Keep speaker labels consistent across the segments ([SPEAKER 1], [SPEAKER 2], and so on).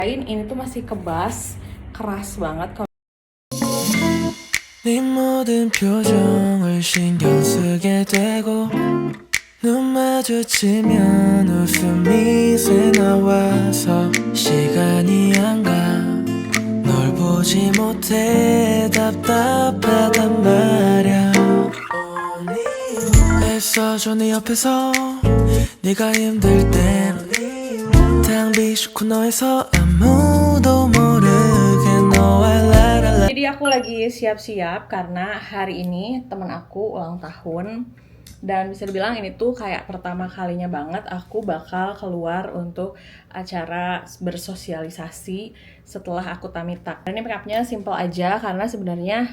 [SPEAKER 1] Ini tuh masih kebas, keras banget.
[SPEAKER 2] 네 모든 표정을 신경 쓰게 되고 눈 마주치면 웃음이 새 나와서 시간이 안 가 널 보지 못해 답답하단 말야 애써줘 네 옆에서 네가 힘들 땐 탕비 싫고 너에서 아무도 모르게 너와 라라라.
[SPEAKER 1] Jadi aku lagi siap-siap karena hari ini temen aku ulang tahun. Dan bisa dibilang ini tuh kayak pertama kalinya banget aku bakal keluar untuk acara bersosialisasi setelah aku tamitak. Dan ini make upnya simple aja karena sebenarnya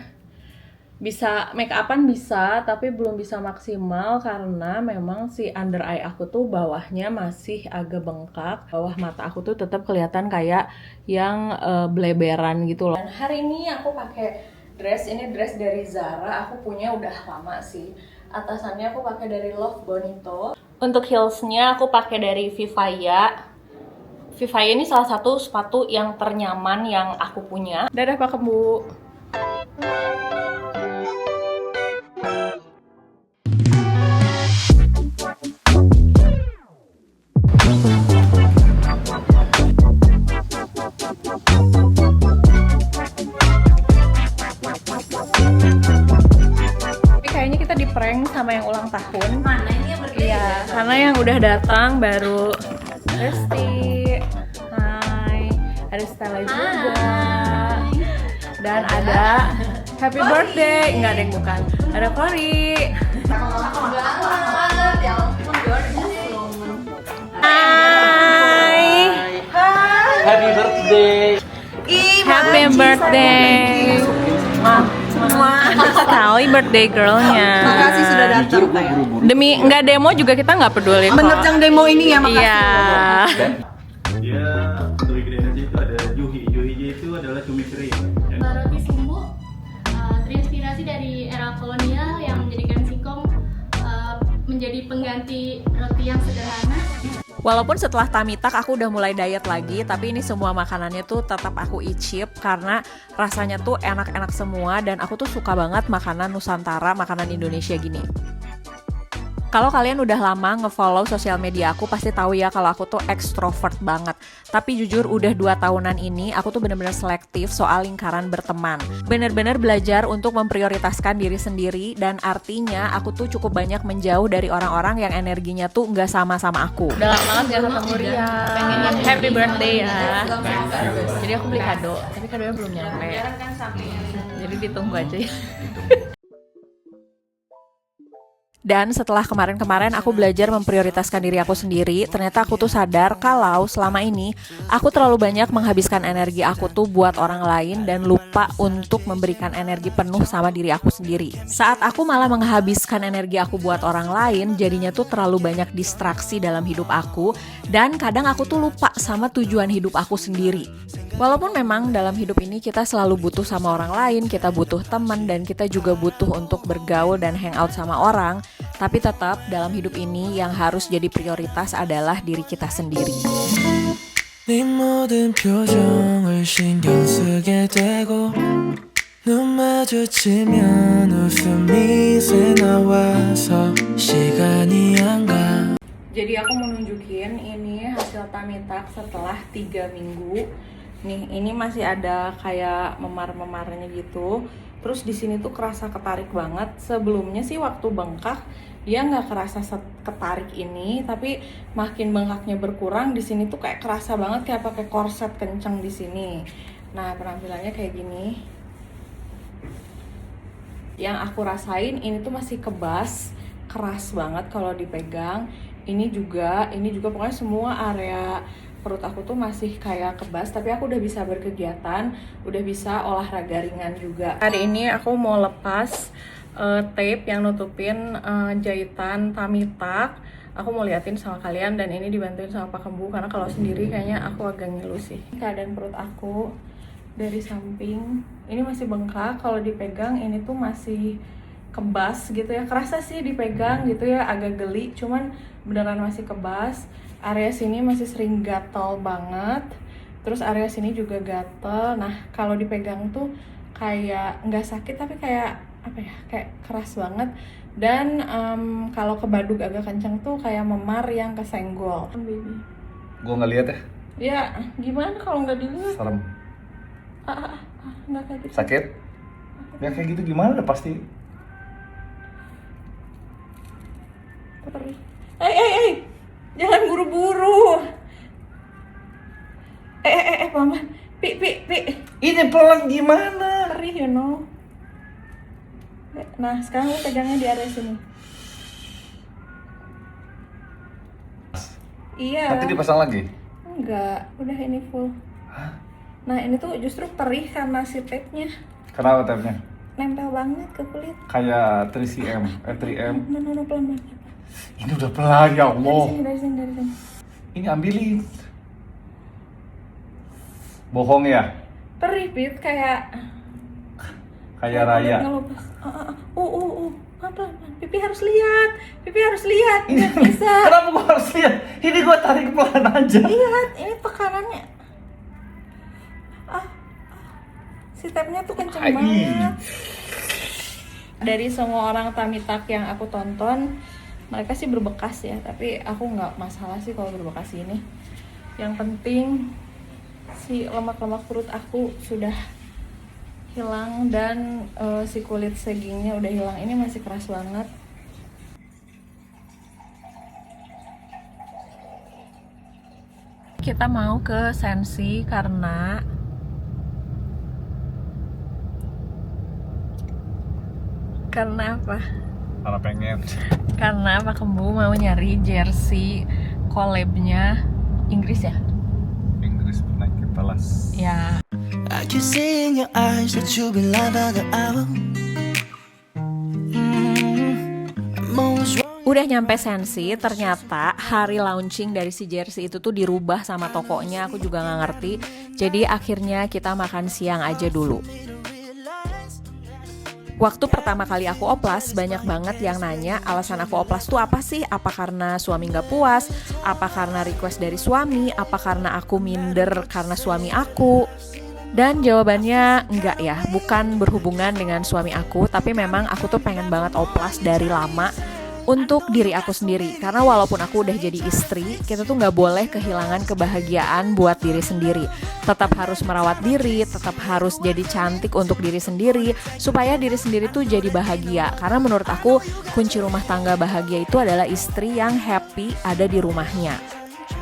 [SPEAKER 1] bisa make upan bisa, tapi belum bisa maksimal karena memang si under eye aku tuh bawahnya masih agak bengkak. Bawah mata aku tuh tetap kelihatan kayak yang beleberan gitu loh. Dan hari ini aku pakai dress, ini dress dari Zara, aku punya udah lama sih. Atasannya aku pakai dari Love Bonito. Untuk heelsnya aku pakai dari Vivaya. Vivaya ini salah satu sepatu yang ternyaman yang aku punya. Dadah Pak Kembu. Kayaknya kita di prank sama yang ulang tahun.
[SPEAKER 3] Mana ini yang berbeda?
[SPEAKER 1] Iya, karena yang udah datang baru Resti. Hai. Ada Stella juga. Dan ada Happy Birthday. Enggak ada yang bukan. Ada Cory.
[SPEAKER 3] Banget, ya ampun,
[SPEAKER 1] Hai.
[SPEAKER 4] Happy birthday.
[SPEAKER 1] Happy birthday. Sekali birthday girlnya.
[SPEAKER 3] Makasih sudah datang.
[SPEAKER 4] Jujur gue buru-buru.
[SPEAKER 1] Demi nggak demo juga kita nggak peduli kok.
[SPEAKER 3] Menerjang demo ini ya, makasih.
[SPEAKER 1] Iya.
[SPEAKER 5] Dia untuk ingredients itu ada juhi. Juhi itu adalah cumi kering.
[SPEAKER 6] Roti sumbu terinspirasi dari era kolonial yang menjadikan singkong menjadi pengganti roti yang sederhana.
[SPEAKER 1] Walaupun setelah tamitak aku udah mulai diet lagi, tapi ini semua makanannya tuh tetap aku icip karena rasanya tuh enak-enak semua dan aku tuh suka banget makanan Nusantara, makanan Indonesia gini. Kalau kalian udah lama nge-follow sosial media aku pasti tahu ya kalau aku tuh extrovert banget. Tapi jujur udah 2 tahunan ini aku tuh bener-bener selektif soal lingkaran berteman. Bener-bener belajar untuk memprioritaskan diri sendiri dan artinya aku tuh cukup banyak menjauh dari orang-orang yang energinya tuh nggak sama-sama aku. Udah lama banget gak ketemu Ria. Happy birthday ya. Jadi aku beli kado, tapi kadonya belum nyampe. Jadi ditunggu aja ya. Dan setelah kemarin-kemarin aku belajar memprioritaskan diri aku sendiri, ternyata aku tuh sadar kalau selama ini aku terlalu banyak menghabiskan energi aku tuh buat orang lain dan lupa untuk memberikan energi penuh sama diri aku sendiri. Saat aku malah menghabiskan energi aku buat orang lain, jadinya tuh terlalu banyak distraksi dalam hidup aku dan kadang aku tuh lupa sama tujuan hidup aku sendiri. Walaupun memang dalam hidup ini kita selalu butuh sama orang lain, kita butuh teman dan kita juga butuh untuk bergaul dan hangout sama orang, tapi tetap dalam hidup ini yang harus jadi prioritas adalah diri kita sendiri.
[SPEAKER 2] 네 모든 표정을 신경 쓰게 되고 눈 마주치면 웃음이 새 나와서 시간이 안 가.
[SPEAKER 1] Jadi aku mau nunjukin ini hasil tamitak setelah 3 minggu. Nih, ini masih ada kayak memar-memarnya gitu. Terus di sini tuh kerasa ketarik banget. Sebelumnya sih waktu bengkak dia nggak kerasa ketarik ini, tapi makin bengkaknya berkurang di sini tuh kayak kerasa banget kayak pakai korset kenceng di sini. Nah, penampilannya kayak gini. Yang aku rasain ini tuh masih kebas, keras banget kalau dipegang. Ini juga pokoknya semua area perut aku tuh masih kayak kebas, tapi aku udah bisa berkegiatan, udah bisa olahraga ringan juga. Hari ini aku mau lepas tape yang nutupin jahitan tamitak. Aku mau liatin sama kalian dan ini dibantuin sama Pak Kembu karena kalau sendiri kayaknya aku agak ngilu sih. Keadaan perut aku dari samping ini masih bengkak, kalau dipegang ini tuh masih kebas gitu ya, kerasa sih dipegang gitu ya, agak geli, cuman beneran masih kebas. Area sini masih sering gatal banget. Terus area sini juga gatel. Nah kalau dipegang tuh kayak nggak sakit tapi kayak apa ya, kayak keras banget. Dan kalau ke badug agak kenceng tuh kayak memar yang kesenggol. Baby.
[SPEAKER 7] Gue nggak lihat ya.
[SPEAKER 1] Ya gimana kalau nggak dilihat?
[SPEAKER 7] Serem.
[SPEAKER 1] Nggak kayak gitu.
[SPEAKER 7] Sakit? Ya kayak gitu gimana udah pasti.
[SPEAKER 1] Perih. Jangan buru-buru. Pelan-pelan. Pi.
[SPEAKER 7] Ini pelan gimana?
[SPEAKER 1] Perih, you know. Nah, sekarang lu pegangnya di area sini. Iya.
[SPEAKER 7] Nanti dipasang lagi?
[SPEAKER 1] Enggak, udah ini full.
[SPEAKER 7] Hah?
[SPEAKER 1] Nah, ini tuh justru perih karena si tape-nya
[SPEAKER 7] Kenapa tapnya?
[SPEAKER 1] nempel banget ke kulit.
[SPEAKER 7] Kayak 3cm, 3M.
[SPEAKER 1] No, pelan-pelan.
[SPEAKER 7] Ini udah pelan ya Allah.
[SPEAKER 1] Dari sini.
[SPEAKER 7] Ini ambilin. Bohong ya?
[SPEAKER 1] Perih, Pit, kayak
[SPEAKER 7] Raya.
[SPEAKER 1] ngelupas. Pelan-pelan. Pipi harus lihat. Nggak bisa.
[SPEAKER 7] Kenapa gua harus lihat? Ini gua tarik pelan aja.
[SPEAKER 1] Lihat, ini tekanannya. Si tape-nya tuh kenceng
[SPEAKER 7] Ai.
[SPEAKER 1] banget. Dari semua orang tummy tuck yang aku tonton, mereka sih berbekas ya, tapi aku nggak masalah sih kalau berbekas ini. Yang penting si lemak-lemak perut aku sudah hilang dan si kulit saggingnya udah hilang. Ini masih keras banget. Kita mau ke Sensi karena apa?
[SPEAKER 7] Karena pengen.
[SPEAKER 1] Karena Pak Kembu mau nyari jersey collab-nya Inggris ya?
[SPEAKER 7] Inggris naik kelas.
[SPEAKER 1] Ya.
[SPEAKER 2] I can see in your eyes that you've been lying by the hour. I'm always wrong.
[SPEAKER 1] Udah nyampe Sensi, ternyata hari launching dari si jersey itu tuh dirubah sama tokonya, aku juga nggak ngerti. Jadi akhirnya kita makan siang aja dulu. Waktu pertama kali aku oplas, banyak banget yang nanya alasan aku oplas tuh apa sih? Apa karena suami gak puas? Apa karena request dari suami? Apa karena aku minder karena suami aku? Dan jawabannya enggak ya, bukan berhubungan dengan suami aku, tapi memang aku tuh pengen banget oplas dari lama untuk diri aku sendiri. Karena walaupun aku udah jadi istri, kita tuh gak boleh kehilangan kebahagiaan buat diri sendiri. Tetap harus merawat diri, tetap harus jadi cantik untuk diri sendiri, supaya diri sendiri tuh jadi bahagia. Karena menurut aku, kunci rumah tangga bahagia itu adalah istri yang happy ada di rumahnya.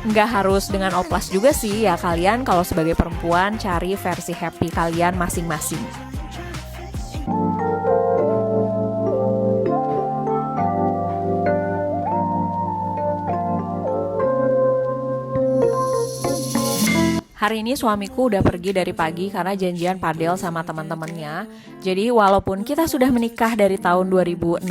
[SPEAKER 1] Nggak harus dengan oplas juga sih ya, kalian kalau sebagai perempuan cari versi happy kalian masing-masing. Hari ini suamiku udah pergi dari pagi karena janjian padel sama teman-temannya. Jadi walaupun kita sudah menikah dari tahun 2016,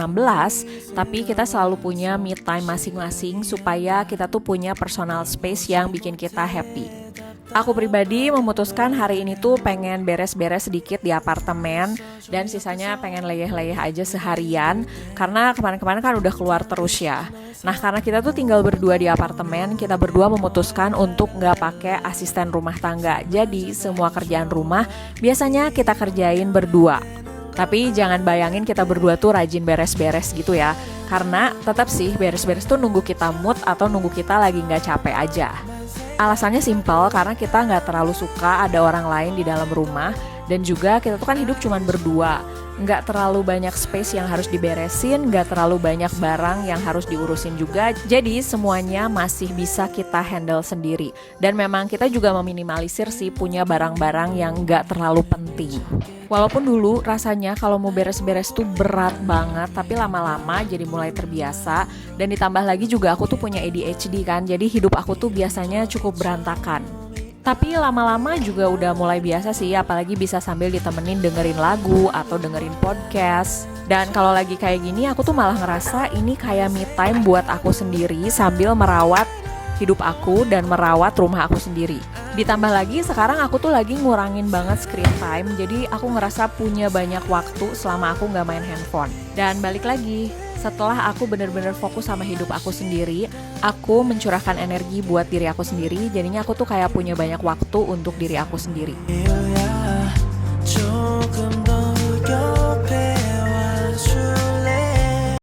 [SPEAKER 1] tapi kita selalu punya me time masing-masing supaya kita tuh punya personal space yang bikin kita happy. Aku pribadi memutuskan hari ini tuh pengen beres-beres sedikit di apartemen dan sisanya pengen leyeh-leyeh aja seharian karena kemarin-kemarin kan udah keluar terus ya. Nah karena kita tuh tinggal berdua di apartemen, kita berdua memutuskan untuk nggak pakai asisten rumah tangga. Jadi semua kerjaan rumah biasanya kita kerjain berdua. Tapi jangan bayangin kita berdua tuh rajin beres-beres gitu ya. Karena tetap sih beres-beres tuh nunggu kita mood atau nunggu kita lagi nggak capek aja. Alasannya simpel karena kita nggak terlalu suka ada orang lain di dalam rumah. Dan juga kita tuh kan hidup cuman berdua. Nggak terlalu banyak space yang harus diberesin, nggak terlalu banyak barang yang harus diurusin juga. Jadi semuanya masih bisa kita handle sendiri. Dan memang kita juga meminimalisir sih punya barang-barang yang nggak terlalu penting. Walaupun dulu rasanya kalau mau beres-beres tuh berat banget, tapi lama-lama jadi mulai terbiasa. Dan ditambah lagi juga aku tuh punya ADHD kan, jadi hidup aku tuh biasanya cukup berantakan. Tapi lama-lama juga udah mulai biasa sih, apalagi bisa sambil ditemenin dengerin lagu atau dengerin podcast. Dan kalau lagi kayak gini aku tuh malah ngerasa ini kayak me time buat aku sendiri sambil merawat hidup aku dan merawat rumah aku sendiri. Ditambah lagi sekarang aku tuh lagi ngurangin banget screen time, jadi aku ngerasa punya banyak waktu selama aku gak main handphone. Dan balik lagi, setelah aku bener-bener fokus sama hidup aku sendiri, aku mencurahkan energi buat diri aku sendiri, jadinya aku tuh kayak punya banyak waktu untuk diri aku sendiri.
[SPEAKER 2] 조금